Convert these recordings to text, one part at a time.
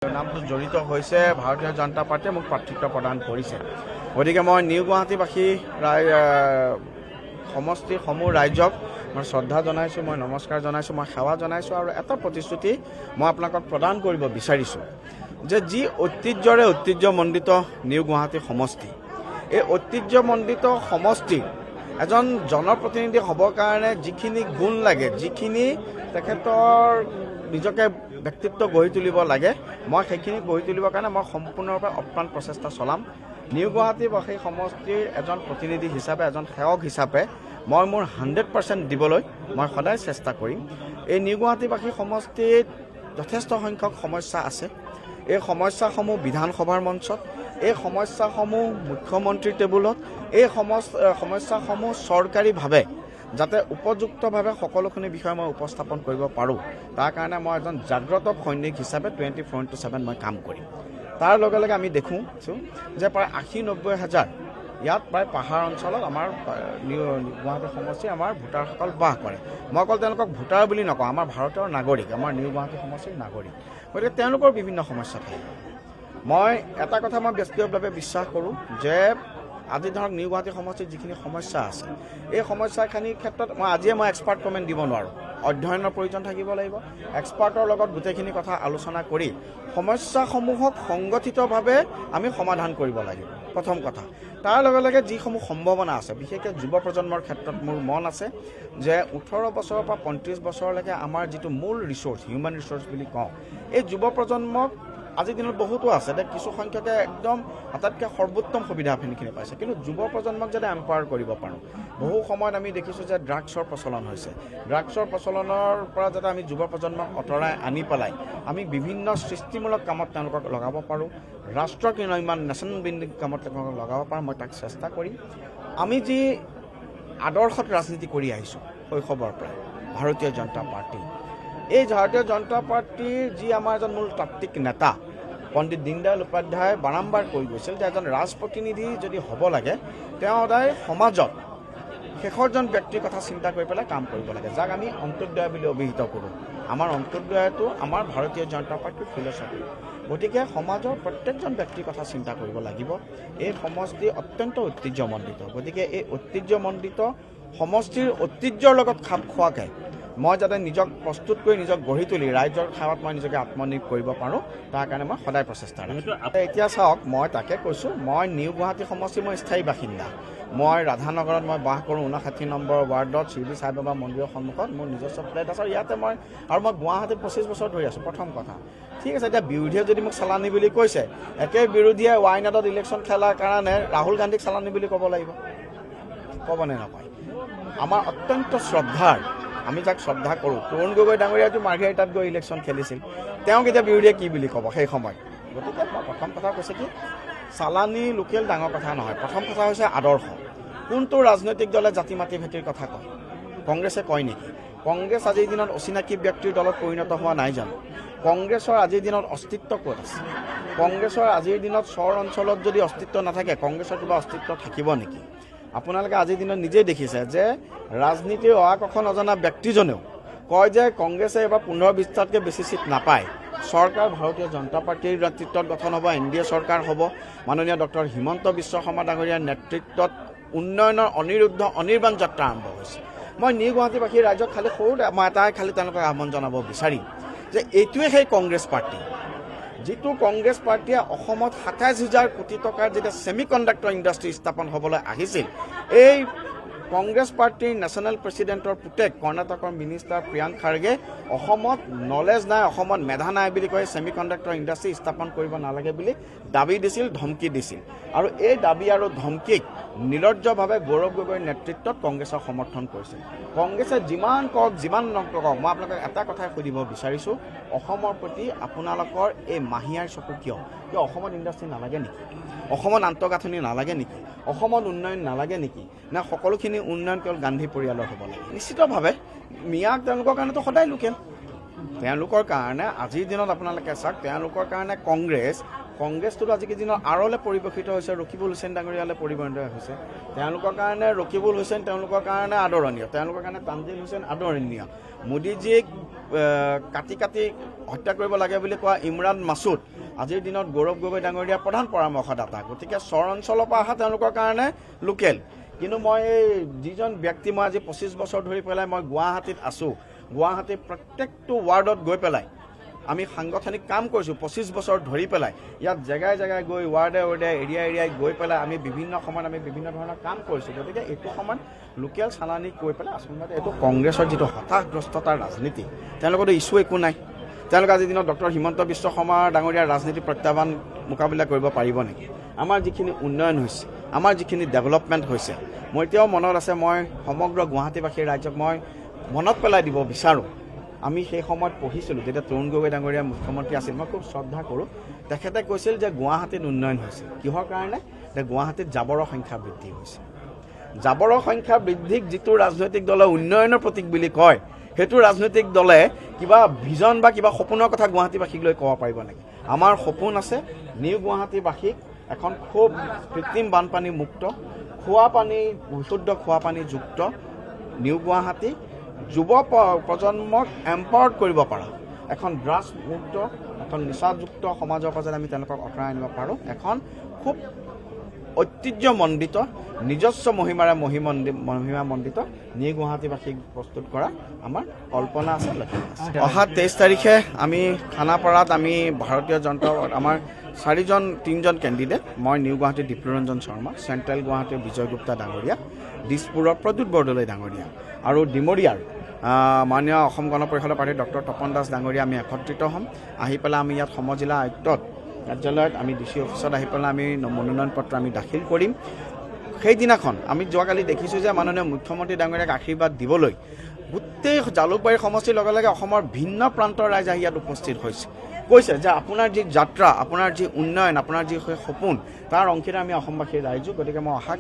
নামটো জড়িত হৈছে ভাৰতীয় জনতা পাৰ্টিয়ে মোক প্ৰাৰ্থিত্ব প্ৰদান কৰিছে। গতিকে মই নিউ গুৱাহাটীবাসী সমষ্টিৰ সমূহ ৰাইজক মই শ্ৰদ্ধা জনাইছোঁ, মই নমস্কাৰ জনাইছোঁ, মই সেৱা জনাইছোঁ আৰু এটা প্ৰতিশ্ৰুতি মই আপোনালোকক প্ৰদান কৰিব বিচাৰিছোঁ যে যি ঐতিহ্যৰে ঐতিহ্যমণ্ডিত নিউ গুৱাহাটী সমষ্টি, এই ঐতিহ্যমণ্ডিত সমষ্টিৰ এজন জনপ্ৰতিনিধি হ'বৰ কাৰণে যিখিনি গুণ লাগে, যিখিনি তেখেতৰ নিজকে ব্যক্তিত্ব গঢ়ি তুলিব লাগে, মই সেইখিনি গঢ়ি তুলিবৰ কাৰণে মই সম্পূৰ্ণৰূপে অপ্ৰাণ প্ৰচেষ্টা চলাম। নিউ গুৱাহাটীবাসী সমষ্টিৰ এজন প্ৰতিনিধি হিচাপে, এজন সেৱক হিচাপে মই মোৰ 100% দিবলৈ মই সদায় চেষ্টা কৰিম। এই নিউ গুৱাহাটীবাসী সমষ্টিত যথেষ্ট সংখ্যক সমস্যা আছে। এই সমস্যাসমূহ বিধানসভাৰ মঞ্চত, এই সমস্যাসমূহ মুখ্যমন্ত্ৰীৰ টেবুলত, এই সমস্যাসমূহ চৰকাৰীভাৱে যাতে উপযুক্তভাৱে সকলোখিনি বিষয় মই উপস্থাপন কৰিব পাৰোঁ, তাৰ কাৰণে মই এজন জাগ্ৰত সৈনিক হিচাপে 24/7 মই কাম কৰিম। তাৰ লগে লগে আমি দেখোঁ যে প্ৰায় 80-90 হাজাৰ ইয়াত প্ৰায় পাহাৰ অঞ্চলত আমাৰ নিউ গুৱাহাটী সমষ্টিৰ আমাৰ ভোটাৰসকল বাস কৰে। মই অকল তেওঁলোকক ভোটাৰ বুলি নকওঁ, আমাৰ ভাৰতৰ নাগৰিক, আমাৰ নিউ গুৱাহাটী সমষ্টিৰ নাগৰিক। গতিকে তেওঁলোকৰ বিভিন্ন সমস্যা থাকে। মই এটা কথা মই ব্যক্তিগতভাৱে বিশ্বাস কৰোঁ যে আজি ধৰক নিউ গুৱাহাটী সমষ্টিত যিখিনি সমস্যা আছে, এই সমস্যাখিনিৰ ক্ষেত্ৰত মই এক্সপাৰ্ট কমেণ্ট দিব নোৱাৰোঁ। অধ্যয়নৰ প্ৰয়োজন থাকিব লাগিব। এক্সপাৰ্টৰ লগত গোটেইখিনি কথা আলোচনা কৰি সমস্যাসমূহক সংগঠিতভাৱে আমি সমাধান কৰিব লাগিব, প্ৰথম কথা। তাৰ লগে লগে যিসমূহ সম্ভাৱনা আছে, বিশেষকৈ যুৱ প্ৰজন্মৰ ক্ষেত্ৰত মোৰ মন আছে যে 18 বছৰৰ পৰা 35 বছৰলৈকে আমাৰ যিটো মূল ৰিচোৰ্চ, হিউমেন ৰিচোৰ্চ বুলি কওঁ, এই যুৱ প্ৰজন্মক আজিৰ দিনত বহুতো আছে, কিছু সংখ্যকে একদম আটাইতকৈ সৰ্বোত্তম সুবিধাখিনি পাইছে, কিন্তু যুৱ প্ৰজন্মক যাতে এম্পাৱাৰ কৰিব পাৰোঁ। বহু সময়ত আমি দেখিছোঁ যে ড্ৰাগছৰ প্ৰচলন হৈছে। ড্ৰাগছৰ প্ৰচলনৰ পৰা যাতে আমি যুৱ প্ৰজন্মক আঁতৰাই আনি পেলাই আমি বিভিন্ন সৃষ্টিমূলক কামত তেওঁলোকক লগাব পাৰোঁ, ৰাষ্ট্ৰৰ নিৰ্মাণ, নেশ্যনেল বিল্ডিং কামত তেওঁলোকক লগাব পাৰোঁ, মই তাক চেষ্টা কৰিম। আমি যি আদৰ্শত ৰাজনীতি কৰি আহিছোঁ শৈশৱৰ পৰা, ভাৰতীয় জনতা পাৰ্টি, এই ভাৰতীয় জনতা পাৰ্টিৰ যি আমাৰ এজন মূল তাত্ত্বিক নেতা পণ্ডিত দীনদয়াল উপাধ্যায় বাৰম্বাৰ কৈ গৈছিল যে এজন ৰাজপ্ৰতিনিধি যদি হ'ব লাগে, তেওঁ সদায় সমাজত শেষৰজন ব্যক্তিৰ কথা চিন্তা কৰি পেলাই কাম কৰিব লাগে, যাক আমি অন্ত্যোদয় বুলি অভিহিত কৰোঁ। আমাৰ অন্ত্যোদয়টো আমাৰ ভাৰতীয় জনতা পাৰ্টিৰ ফিলচফি। গতিকে সমাজৰ প্ৰত্যেকজন ব্যক্তিৰ কথা চিন্তা কৰিব লাগিব। এই সমষ্টি অত্যন্ত ঐতিহ্যমণ্ডিত। গতিকে এই ঐতিহ্যমণ্ডিত সমষ্টিৰ ঐতিহ্যৰ লগত খাপ খোৱাকৈ মই যাতে নিজক প্ৰস্তুত কৰি নিজক গঢ়ি তুলি ৰাইজৰ সেৱাত মই নিজকে আত্মনিয়োগ কৰিব পাৰোঁ, তাৰ কাৰণে মই সদায় প্ৰচেষ্টা কৰিম। এতিয়া চাওক, মই তাকে কৈছোঁ, মই নিউ গুৱাহাটী সমষ্টিৰ মই স্থায়ী বাসিন্দা। মই ৰাধানগৰত মই বাস কৰোঁ, 59 নম্বৰ ৱাৰ্ডত শিৰডী চাই বাবা মন্দিৰৰ সন্মুখত মোৰ নিজস্ব ফ্লেট আছে। ইয়াতে মই গুৱাহাটীত 25 বছৰ ধৰি আছোঁ, প্ৰথম কথা। ঠিক আছে, এতিয়া বিৰোধীয়ে যদি মোক চালানী বুলি কৈছে, একে বিৰোধীয়ে ৱাইনাডত ইলেকশ্যন খেলাৰ কাৰণে ৰাহুল গান্ধীক চালানী বুলি ক'ব লাগিব, ক'বনে নকয়? আমাৰ অত্যন্ত শ্ৰদ্ধাৰ, আমি যাক শ্ৰদ্ধা কৰোঁ, তৰুণ গগৈ ডাঙৰীয়াটো মাৰ্ঘেৰিটাত গৈ ইলেকশ্যন খেলিছিল, তেওঁক এতিয়া বিৰোধীয়ে কি বুলি ক'ব সেই সময়ত? গতিকে মই প্ৰথম কথা কৈছে কি, চালানী লোকেল ডাঙৰ কথা নহয়। প্ৰথম কথা হৈছে আদৰ্শ। কোনটো ৰাজনৈতিক দলে জাতি মাতি ভেটিৰ কথা কয়? কংগ্ৰেছে কয় নেকি? কংগ্ৰেছ আজিৰ দিনত অচিনাকি ব্যক্তিৰ দলত পৰিণত হোৱা নাই জানো? কংগ্ৰেছৰ আজিৰ দিনত অস্তিত্ব ক'ত আছে? কংগ্ৰেছৰ আজিৰ দিনত চৰ অঞ্চলত যদি অস্তিত্ব নাথাকে, কংগ্ৰেছৰ কিবা অস্তিত্ব থাকিব নেকি? আপোনালোকে আজিৰ দিনত নিজেই দেখিছে যে ৰাজনীতিৰ অহাকথ নজনা ব্যক্তিজনেও কয় যে কংগ্ৰেছে এইবাৰ 15-20টাতকৈ বেছি চিট নাপায়। চৰকাৰ ভাৰতীয় জনতা পাৰ্টিৰ নেতৃত্বত গঠন হ'ব, NDA চৰকাৰ হ'ব। মাননীয় ডক্টৰ হিমন্ত বিশ্ব শৰ্মা ডাঙৰীয়াৰ নেতৃত্বত উন্নয়নৰ অনিৰ্বাণ যাত্ৰা আৰম্ভ হৈছে। মই নিউ গুৱাহাটীবাসীৰ ৰাইজক মই এটাই তেওঁলোকক আহ্বান জনাব বিচাৰিম যে এইটোৱে সেই কংগ্ৰেছ পাৰ্টি, যিটো কংগ্ৰেছ পাৰ্টীয়ে অসমত 27,000 কোটি টকাৰ যেতিয়া ছেমি কণ্ডাক্টৰ ইণ্ডাষ্ট্ৰী স্থাপন হ'বলৈ আহিছিল, এই কংগ্ৰেছ পাৰ্টিৰ নেশ্যনেল প্ৰেছিডেণ্টৰ পুতেক কৰ্ণাটকৰ মিনিষ্টাৰ প্ৰিয়াংক খাৰ্গে অসমত নলেজ নাই, অসমত মেধা নাই বুলি কৈ ছেমি কণ্ডাক্টৰ ইণ্ডাষ্ট্ৰী স্থাপন কৰিব নালাগে বুলি দাবী দিছিল, ধমকি দিছিল। আৰু এই দাবী আৰু ধমকিক নিৰ্লজ্জভাৱে গৌৰৱ গগৈৰ নেতৃত্বত কংগ্ৰেছক সমৰ্থন কৰিছিল। কংগ্ৰেছে যিমান কওক, যিমান নকওক, মই আপোনালোকক এটা কথাই সুধিব বিচাৰিছোঁ, অসমৰ প্ৰতি আপোনালোকৰ এই মাহিয়াৰ চকু কিয়? অসমত ইণ্ডাষ্ট্ৰী নালাগে নেকি? অসমত আন্তঃগাঁথনি নালাগে নেকি? অসমত উন্নয়ন নালাগে নেকি? নে সকলোখিনি উন্নয়ন কেৱল গান্ধী পৰিয়ালৰ হ'ব লাগে? নিশ্চিতভাৱে মিয়াক তেওঁলোকৰ কাৰণেতো সদায় লোকেল। তেওঁলোকৰ কাৰণে আজিৰ দিনত আপোনালোকে চাওক, তেওঁলোকৰ কাৰণে কংগ্ৰেছ কংগ্ৰেছটোতো আজিকেইদিনত আৰলে পৰিৱেশিত হৈছে, ৰকিবুল হুছেইন ডাঙৰীয়ালৈ পৰিগণিত হৈছে। তেওঁলোকৰ কাৰণে ৰকিবুল হুছেইন তেওঁলোকৰ কাৰণে আদৰণীয়, তেওঁলোকৰ কাৰণে তানজিল হুছেইন আদৰণীয়। মোদীজীক কাটি কাটি হত্যা কৰিব লাগে বুলি কোৱা ইমৰান মাছুদ আজিৰ দিনত গৌৰৱ গগৈ ডাঙৰীয়াৰ প্ৰধান পৰামৰ্শদাতা। গতিকে চৰ অঞ্চলৰ পৰা অহা তেওঁলোকৰ কাৰণে লোকেল। কিন্তু মই এই যিজন ব্যক্তি মই আজি 25 বছৰ ধৰি পেলাই মই গুৱাহাটীত আছোঁ, গুৱাহাটীৰ প্ৰত্যেকটো ৱাৰ্ডত গৈ পেলাই আমি সাংগঠনিক কাম কৰিছোঁ 25 বছৰ ধৰি পেলাই। ইয়াত জেগাই জেগাই গৈ ৱাৰ্ডে এৰিয়াই গৈ পেলাই আমি বিভিন্ন সময়ত আমি বিভিন্ন ধৰণৰ কাম কৰিছোঁ। গতিকে এইটো সময়ত লোকেল চালানী কৈ পেলাই আচলতে এইটো কংগ্ৰেছৰ যিটো হতাশগ্ৰস্ততাৰ ৰাজনীতি, তেওঁলোকৰতো ইছ্যু একো নাই। তেওঁলোকে আজিৰ দিনত ডক্টৰ হিমন্ত বিশ্ব শৰ্মা ডাঙৰীয়াৰ ৰাজনীতি প্ৰত্যাহ্বান মোকাবিলা কৰিব পাৰিব নেকি? আমাৰ যিখিনি উন্নয়ন হৈছে, আমাৰ যিখিনি ডেভেলপমেণ্ট হৈছে, মই এতিয়াও মনত আছে, মই সমগ্ৰ গুৱাহাটীবাসীৰ ৰাইজক মই মনত পেলাই দিব বিচাৰোঁ। আমি সেই সময়ত পঢ়িছিলোঁ যেতিয়া তৰুণ গগৈ ডাঙৰীয়া মুখ্যমন্ত্ৰী আছিল, মই খুব শ্ৰদ্ধা কৰোঁ। তেখেতে কৈছিল যে গুৱাহাটীত উন্নয়ন হৈছে, কিহৰ কাৰণে? যে গুৱাহাটীত জাবৰৰ সংখ্যা বৃদ্ধি হৈছে। জাবৰৰ সংখ্যা বৃদ্ধিক যিটো ৰাজনৈতিক দলে উন্নয়নৰ প্ৰতীক বুলি কয়, সেইটো ৰাজনৈতিক দলে কিবা ভিজন বা কিবা সপোনৰ কথা গুৱাহাটীবাসীক লৈ ক'ব পাৰিব নেকি? আমাৰ সপোন আছে নিউ গুৱাহাটীবাসীক এখন খুব কৃত্ৰিম বানপানী মুক্ত, খোৱা পানী বিশুদ্ধ খোৱা পানীযুক্ত নিউ গুৱাহাটী, যুৱ প্ৰজন্মক এম্পাৱাৰ্ড কৰিব পৰা এখন ড্ৰাগছ মুক্ত, এখন নিচাযুক্ত সমাজৰ পৰা আমি তেওঁলোকক আঁতৰাই আনিব পাৰোঁ, এখন খুব ঐতিহ্যমণ্ডিত নিজস্ব মহিমাৰে মহিমামণ্ডিত নিউ গুৱাহাটীবাসীক প্ৰস্তুত কৰা আমাৰ কল্পনা আছে। অহা 23 তাৰিখে আমি খানাপাৰাত আমি ভাৰতীয় জনতা আমাৰ 3জন কেণ্ডিডেট, মই নিউ গুৱাহাটীৰ দীপ্লৰঞ্জন শৰ্মা, চেণ্ট্ৰেল গুৱাহাটীৰ বিজয় গুপ্তা ডাঙৰীয়া, দিছপুৰৰ প্ৰদ্যুৎ বৰদলৈ ডাঙৰীয়া আৰু ডিমৰীয়াৰ মাননীয় অসম গণ পৰিষদৰ প্ৰাৰ্থী ডক্টৰ তপন দাস ডাঙৰীয়া আমি একত্ৰিত হ'ম। আহি পেলাই আমি ইয়াত সমজিলা আয়ুক্তত কাৰ্যালয়ত আমি DC অফিচত আহি পেলাই আমি মনোনয়ন পত্ৰ আমি দাখিল কৰিম। সেইদিনাখন আমি যোৱাকালি দেখিছোঁ যে মাননীয় মুখ্যমন্ত্ৰী ডাঙৰীয়াক আশীৰ্বাদ দিবলৈ গোটেই জালুকবাৰী সমষ্টিৰ লগে লগে অসমৰ ভিন্ন প্ৰান্তৰ ৰাইজ আহি ইয়াত উপস্থিত হৈছে, কৈছে যে আপোনাৰ যি যাত্ৰা, আপোনাৰ যি উন্নয়ন, আপোনাৰ যি সপোন, তাৰ অংশীদাৰ আমি অসমবাসীৰ ৰাইজক। গতিকে মই অহা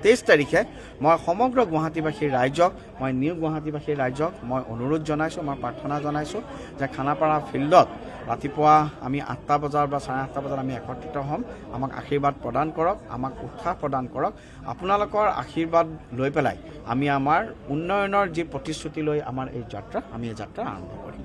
23 তাৰিখে মই সমগ্ৰ গুৱাহাটীবাসীৰ ৰাইজক, মই নিউ গুৱাহাটীবাসীৰ ৰাইজক মই অনুৰোধ জনাইছোঁ, মই প্ৰাৰ্থনা জনাইছোঁ যে খানাপাৰা ফিল্ডত ৰাতিপুৱা আমি 8টা বজাৰ বা 8:30 বজাত আমি একত্ৰিত হ'ম। আমাক আশীৰ্বাদ প্ৰদান কৰক, আমাক উৎসাহ প্ৰদান কৰক। আপোনালোকৰ আশীৰ্বাদ লৈ পেলাই আমি আমাৰ উন্নয়নৰ যি প্ৰতিশ্ৰুতি লৈ আমাৰ এই যাত্ৰা, আমি এই যাত্ৰা আৰম্ভ কৰিম।